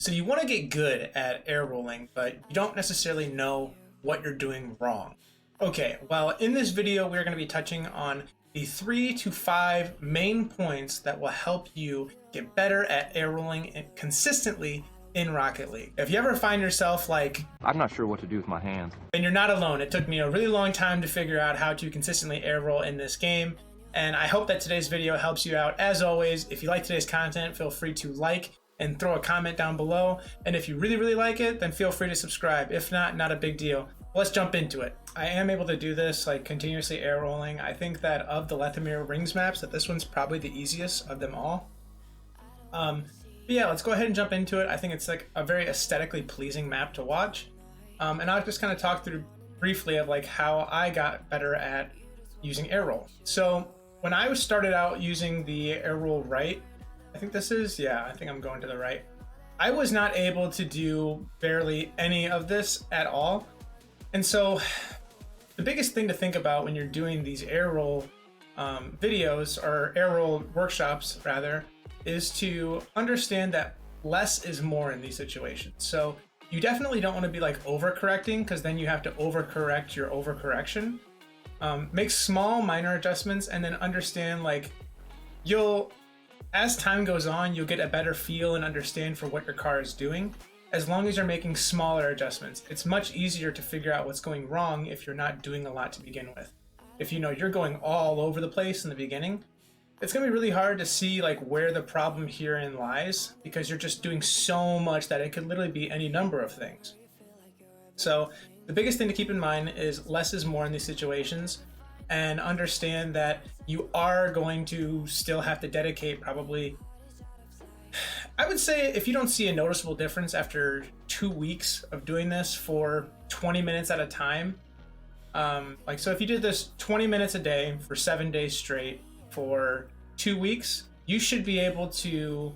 So you want to get good at air rolling, but you don't necessarily know what you're doing wrong. Okay, well, in this video, we're going to be touching on the 3 to 5 main points that will help you get better at air rolling consistently in Rocket League. If you ever find yourself like, I'm not sure what to do with my hands, then you're not alone. It took me a really long time to figure out how to consistently air roll in this game, and I hope that today's video helps you out. As always, if you like today's content, feel free to like and throw a comment down below. And if you really like it, then feel free to subscribe. If not, not a big deal. Let's jump into it. I am able to do this like continuously air rolling. I think that of the Lethamyr rings maps, that this one's probably the easiest of them all. But yeah, let's go ahead and jump into it. I think it's like a very aesthetically pleasing map to watch. And I'll just kind of talk through briefly of like how I got better at using air roll. So when I started out using the air roll right, I think this is, yeah, I think I'm going to the right. I was not able to do barely any of this at all. And so the biggest thing to think about when you're doing these air roll videos, or air roll workshops rather, is to understand that less is more in these situations. So you definitely don't want to be like overcorrecting, because then you have to overcorrect your overcorrection. Make small minor adjustments, and then understand like as time goes on, you'll get a better feel and understand for what your car is doing. As long as you're making smaller adjustments, it's much easier to figure out what's going wrong if you're not doing a lot to begin with. If you know you're going all over the place in the beginning, it's gonna be really hard to see like where the problem herein lies, because you're just doing so much that it could literally be any number of things. So the biggest thing to keep in mind is less is more in these situations, and understand that you are going to still have to dedicate probably, I would say, if you don't see a noticeable difference after 2 weeks of doing this for 20 minutes at a time, so if you did this 20 minutes a day for 7 days straight for 2 weeks, you should be able to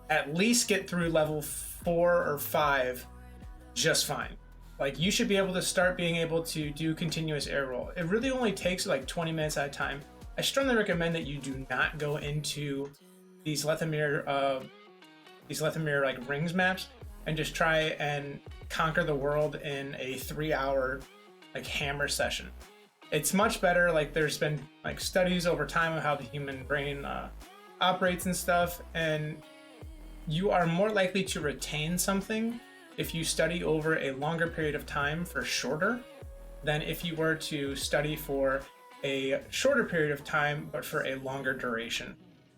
at least get through level 4 or 5 just fine. Like, you should be able to start being able to do continuous air roll. It really only takes like 20 minutes at a time. I strongly recommend that you do not go into these Lethamyr like rings maps and just try and conquer the world in a 3-hour like hammer session. It's much better. Like, there's been like studies over time of how the human brain operates and stuff, and you are more likely to retain something if you study over a longer period of time for shorter than if you were to study for a shorter period of time but for a longer duration.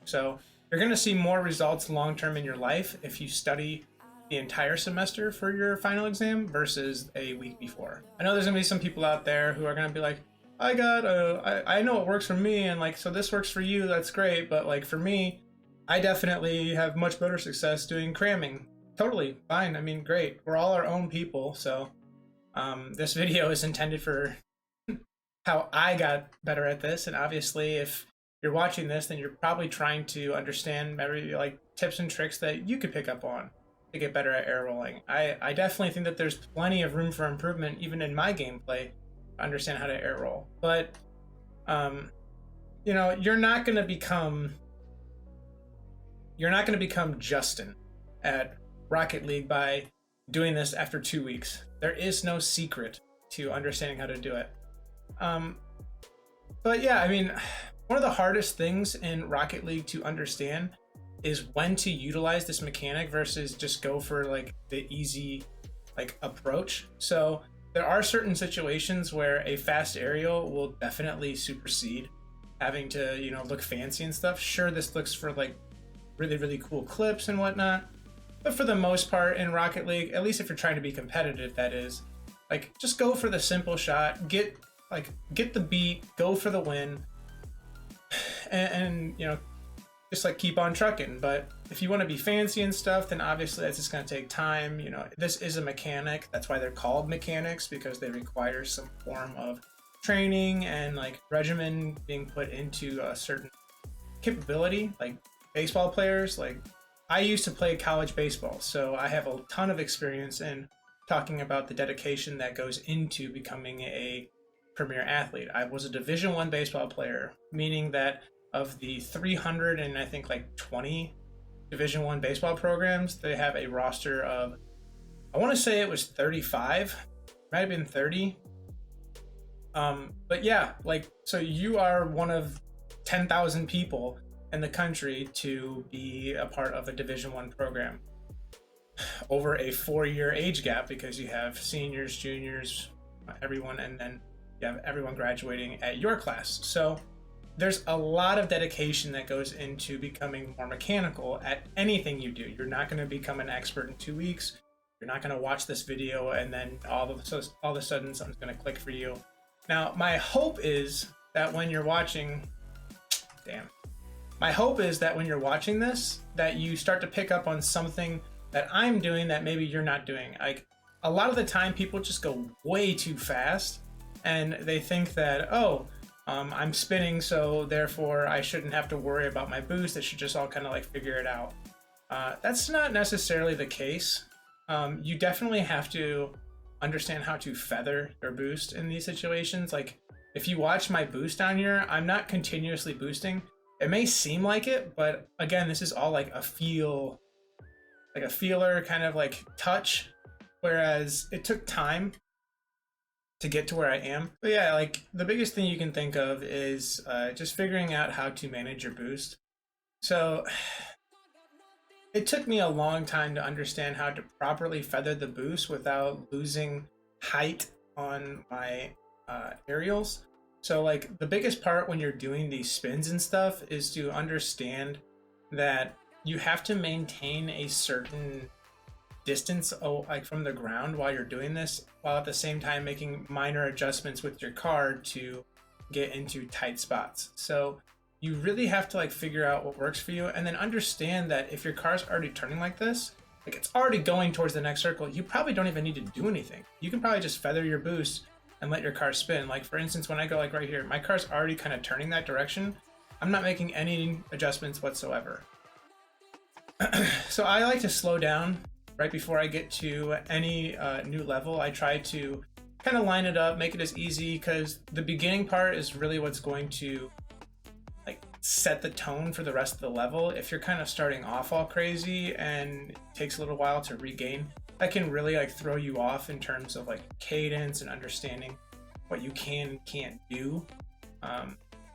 So you're going to see more results long-term in your life if you study the entire semester for your final exam versus a week before. I know there's going to be some people out there who are going to be like, I know it works for me, and like, so this works for you, that's great, but like for me, I definitely have much better success doing cramming. Totally fine. I mean, great. We're all our own people. So this video is intended for how I got better at this. And obviously, if you're watching this, then you're probably trying to understand maybe like tips and tricks that you could pick up on to get better at air rolling. I definitely think that there's plenty of room for improvement, even in my gameplay, to understand how to air roll. But, you're not going to become Justin at Rocket League by doing this after 2 weeks. There is no secret to understanding how to do it. But yeah, I mean, one of the hardest things in Rocket League to understand is when to utilize this mechanic versus just go for like the easy like approach. So there are certain situations where a fast aerial will definitely supersede having to, look fancy and stuff. Sure, this looks for like really cool clips and whatnot, but for the most part in Rocket League, at least if you're trying to be competitive, that is, like, just go for the simple shot, get the beat, go for the win, and just like keep on trucking. But if you want to be fancy and stuff, then obviously that's just going to take time. This is a mechanic. That's why they're called mechanics, because they require some form of training and like regimen being put into a certain capability. Like baseball players, like, I used to play college baseball, so I have a ton of experience in talking about the dedication that goes into becoming a premier athlete. I was a Division I baseball player, meaning that of the 300 and I think like 20 Division One baseball programs, they have a roster of, I want to say it was 35, might have been 30. But yeah, like, so you are one of 10,000 people in the country to be a part of a Division One program over a 4-year age gap, because you have seniors, juniors, everyone, and then you have everyone graduating at your class. So there's a lot of dedication that goes into becoming more mechanical at anything you do. You're not going to become an expert in 2 weeks. You're not going to watch this video and then all of a sudden something's going to click for you. Now, my hope is that when you're watching, my hope is that when you're watching this, that you start to pick up on something that I'm doing that maybe you're not doing. Like, a lot of the time people just go way too fast and they think that, oh, I'm spinning, so therefore I shouldn't have to worry about my boost. I should just all kind of like figure it out. That's not necessarily the case. You definitely have to understand how to feather your boost in these situations. Like, if you watch my boost down here, I'm not continuously boosting. It may seem like it, but again, this is all like a feel, like a feeler kind of like touch, whereas it took time to get to where I am. But yeah, like the biggest thing you can think of is just figuring out how to manage your boost. So it took me a long time to understand how to properly feather the boost without losing height on my aerials. So like the biggest part when you're doing these spins and stuff is to understand that you have to maintain a certain distance like from the ground while you're doing this, while at the same time making minor adjustments with your car to get into tight spots. So you really have to like figure out what works for you, and then understand that if your car's already turning like this, like it's already going towards the next circle, you probably don't even need to do anything. You can probably just feather your boost and let your car spin. Like for instance, when I go like right here, my car's already kind of turning that direction. I'm not making any adjustments whatsoever. So I like to slow down right before I get to any new level. I try to kind of line it up, make it as easy, because the beginning part is really what's going to like set the tone for the rest of the level. If you're kind of starting off all crazy and it takes a little while to regain, that can really like throw you off in terms of like cadence and understanding what you can and can't do.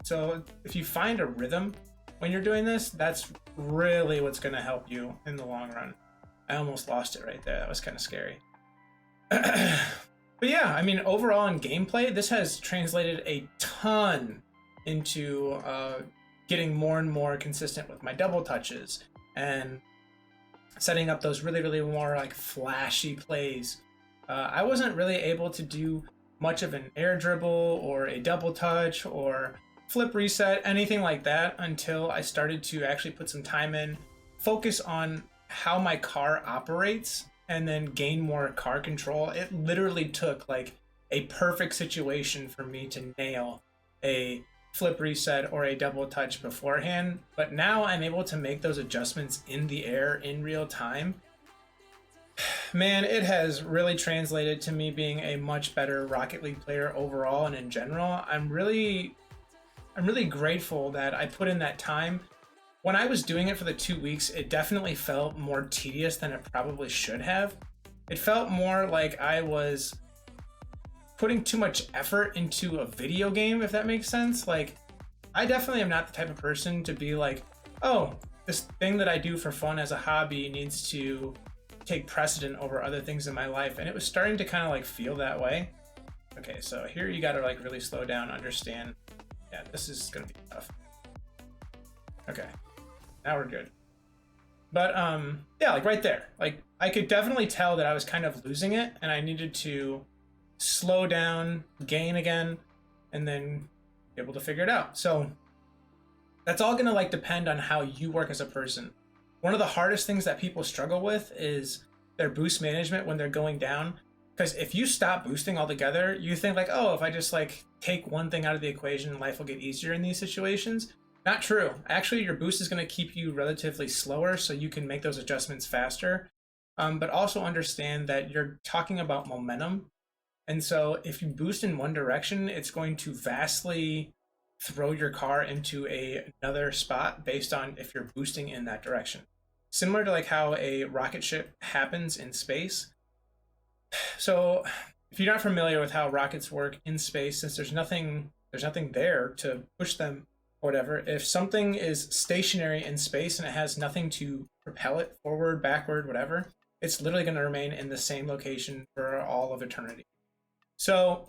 So if you find a rhythm when you're doing this, that's really what's going to help you in the long run. I almost lost it right there. That was kind of scary. But yeah, I mean, overall in gameplay, this has translated a ton into getting more and more consistent with my double touches and setting up those really, really more like flashy plays. I wasn't really able to do much of an air dribble or a double touch or flip reset, anything like that, until I started to actually put some time in, focus on how my car operates, and then gain more car control. It literally took like a perfect situation for me to nail a flip reset or a double touch beforehand, but now I'm able to make those adjustments in the air in real time. Man, it has really translated to me being a much better Rocket League player overall and in general. I'm really grateful that I put in that time. When I was doing it for the 2 weeks, it definitely felt more tedious than it probably should have. It felt more like I was putting too much effort into a video game, if that makes sense. Like, I definitely am not the type of person to be like, oh, this thing that I do for fun as a hobby needs to take precedent over other things in my life. And it was starting to kind of like feel that way. Okay, so here you gotta like really slow down, understand. Yeah, this is gonna be tough. Okay, now we're good. But yeah, like right there, like I could definitely tell that I was kind of losing it and I needed to slow down, gain again, and then be able to figure it out. So that's all gonna like depend on how you work as a person. One of the hardest things that people struggle with is their boost management when they're going down. Because if you stop boosting altogether, you think like, oh, if I just like take one thing out of the equation, life will get easier in these situations. Not true. Actually, your boost is going to keep you relatively slower so you can make those adjustments faster. But also understand that you're talking about momentum. And so if you boost in one direction, it's going to vastly throw your car into another spot based on if you're boosting in that direction. similar to like how a rocket ship happens in space. So if you're not familiar with how rockets work in space, since there's nothing there to push them or whatever, if something is stationary in space and it has nothing to propel it forward, backward, whatever, it's literally going to remain in the same location for all of eternity. So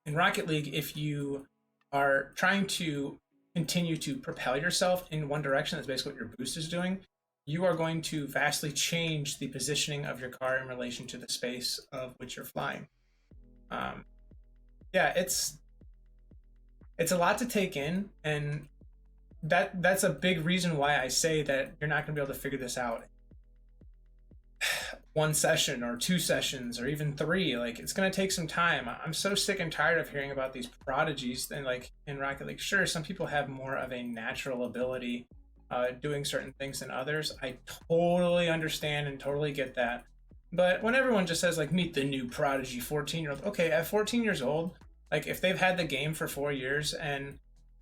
in Rocket League, if you are trying to continue to propel yourself in one direction, that's basically what your boost is doing, you are going to vastly change the positioning of your car in relation to the space of which you're flying. Yeah, it's a lot to take in, and that's a big reason why I say that you're not going to be able to figure this out one session or 2 sessions or even 3. Like, it's going to take some time. I'm so sick and tired of hearing about these prodigies. And like in Rocket League, sure, some people have more of a natural ability doing certain things than others. I totally understand and totally get that. But when everyone just says like, meet the new prodigy 14-year-old, okay, at 14 years old, like if they've had the game for 4 years and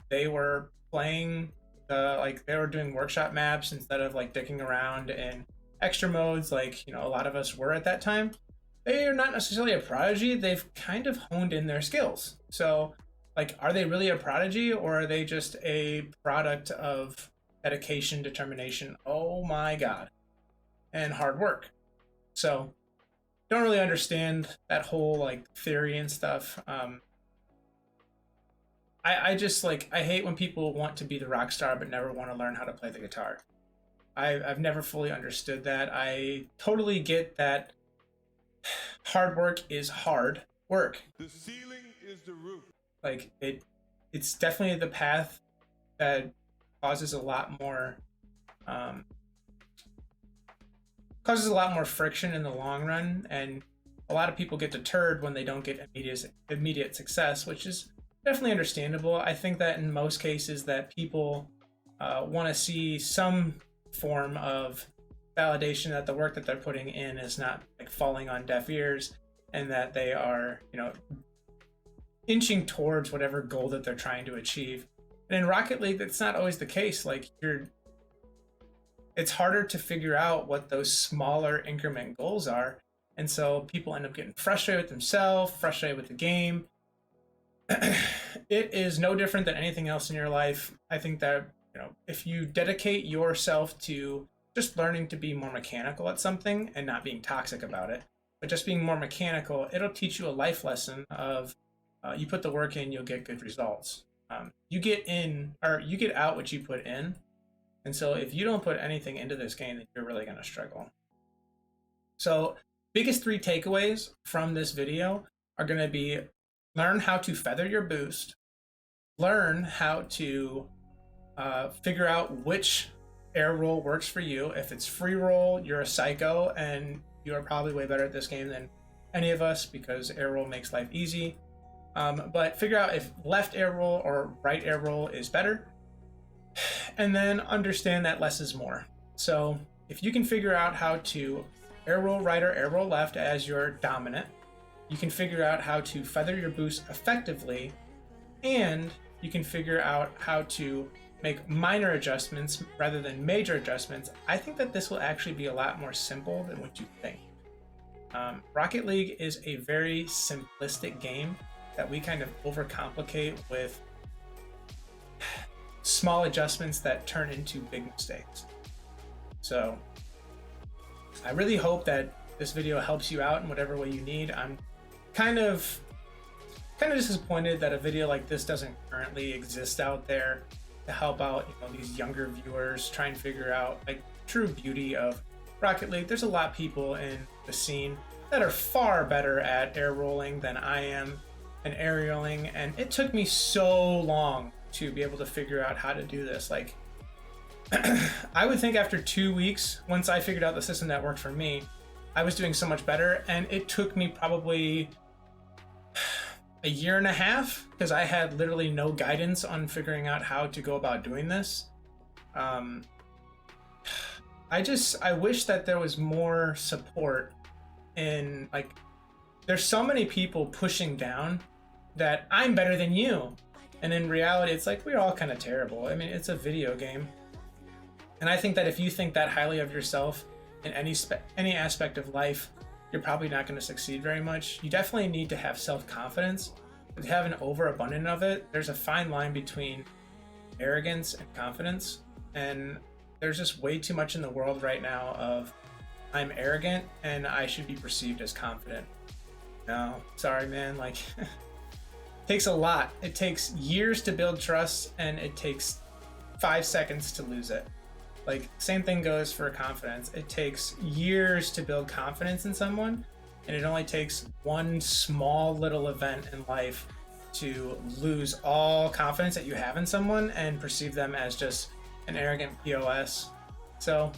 they were playing like they were doing workshop maps instead of like dicking around in extra modes like, you know, a lot of us were at that time, they are not necessarily a prodigy. They've kind of honed in their skills. So like, are they really a prodigy, or are they just a product of dedication, determination, oh my god, and hard work? So don't really understand that whole like theory and stuff. I just like, I hate when people want to be the rock star but never want to learn how to play the guitar. I've never fully understood that. I totally get that hard work is hard work. The ceiling is the roof. Like it's definitely the path that causes a lot more friction in the long run, and a lot of people get deterred when they don't get immediate success, which is definitely understandable. I think that in most cases that people want to see some form of validation that the work that they're putting in is not like falling on deaf ears, and that they are, you know, inching towards whatever goal that they're trying to achieve. And in Rocket League, that's not always the case. Like, it's harder to figure out what those smaller increment goals are, and so people end up getting frustrated with themselves, frustrated with the game. It is no different than anything else in your life. I think that, you know, if you dedicate yourself to just learning to be more mechanical at something and not being toxic about it, but just being more mechanical, it'll teach you a life lesson of you put the work in, you'll get good results. You get out what you put in. And so if you don't put anything into this game, then you're really going to struggle. So biggest 3 takeaways from this video are going to be: learn how to feather your boost, learn how to figure out which air roll works for you. If it's free roll, you're a psycho, and you are probably way better at this game than any of us, because air roll makes life easy. But figure out if left air roll or right air roll is better, and then understand that less is more. So if you can figure out how to air roll right or air roll left as your dominant, you can figure out how to feather your boost effectively, and you can figure out how to make minor adjustments rather than major adjustments. I think that this will actually be a lot more simple than what you think. Rocket League is a very simplistic game that we kind of overcomplicate with small adjustments that turn into big mistakes. So I really hope that this video helps you out in whatever way you need. I'm kind of disappointed that a video like this doesn't currently exist out there to help out, you know, these younger viewers try and figure out like true beauty of Rocket League. There's a lot of people in the scene that are far better at air rolling than I am and aerialing, and it took me so long to be able to figure out how to do this. Like, I would think after 2 weeks, once I figured out the system that worked for me, I was doing so much better, and it took me probably a year and a half because I had literally no guidance on figuring out how to go about doing this. I wish that there was more support in, like, there's so many people pushing down that I'm better than you. And in reality, it's like, we're all kind of terrible. I mean, it's a video game. And I think that if you think that highly of yourself in any aspect of life, you're probably not going to succeed very much. You definitely need to have self-confidence, but to have an overabundance of it, there's a fine line between arrogance and confidence. And there's just way too much in the world right now of I'm arrogant and I should be perceived as confident. No, sorry, man. Like, it takes a lot. It takes years to build trust, and it takes 5 seconds to lose it. Like, same thing goes for confidence. It takes years to build confidence in someone, and it only takes one small little event in life to lose all confidence that you have in someone and perceive them as just an arrogant POS. So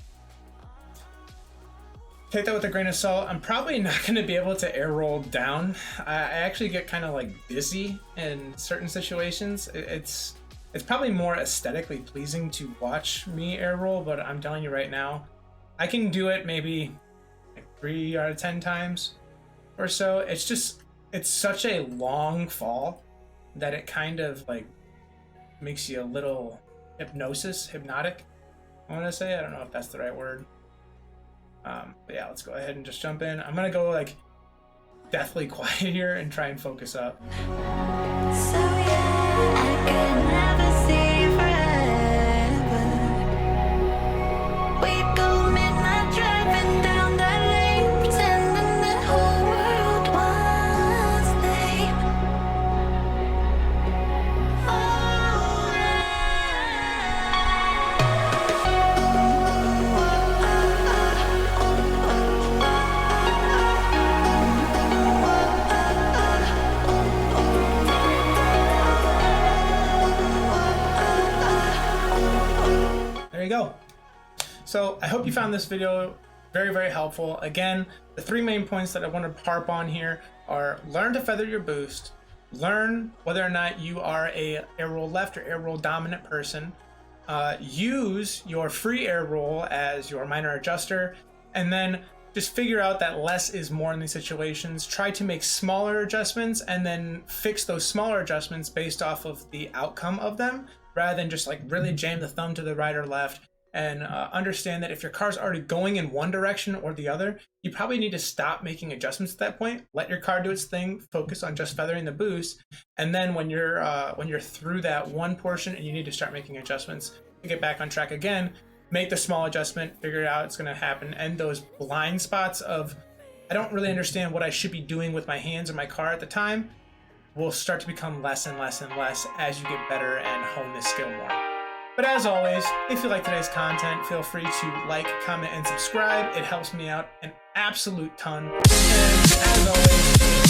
take that with a grain of salt. I'm probably not going to be able to air roll down. I actually get kind of like dizzy in certain situations. It's probably more aesthetically pleasing to watch me air roll, but I'm telling you right now, I can do it maybe like 3 out of 10 times or so. It's such a long fall that it kind of like makes you a little hypnotic, I want to say. I don't know if that's the right word. But yeah, let's go ahead and just jump in. I'm gonna go like deathly quiet here and try and focus up. So yeah, I could never see you forever. We go midnight driving down that lane, pretending the whole world was lame. There you go. So I hope you found this video very, very helpful. Again, the 3 main points that I want to harp on here are: learn to feather your boost, learn whether or not you are a air roll left or air roll dominant person, use your free air roll as your minor adjuster, and then just figure out that less is more in these situations. Try to make smaller adjustments and then fix those smaller adjustments based off of the outcome of them, rather than just like really jam the thumb to the right or left. And understand that if your car's already going in one direction or the other, you probably need to stop making adjustments at that point. Let your car do its thing, focus on just feathering the boost, and then when you're through that one portion and you need to start making adjustments to get back on track again, make the small adjustment, figure it out, it's going to happen. And those blind spots of, I don't really understand what I should be doing with my hands or my car at the time, will start to become less and less and less as you get better and hone this skill more. But as always, if you like today's content, feel free to like, comment, and subscribe. It helps me out an absolute ton. And as always,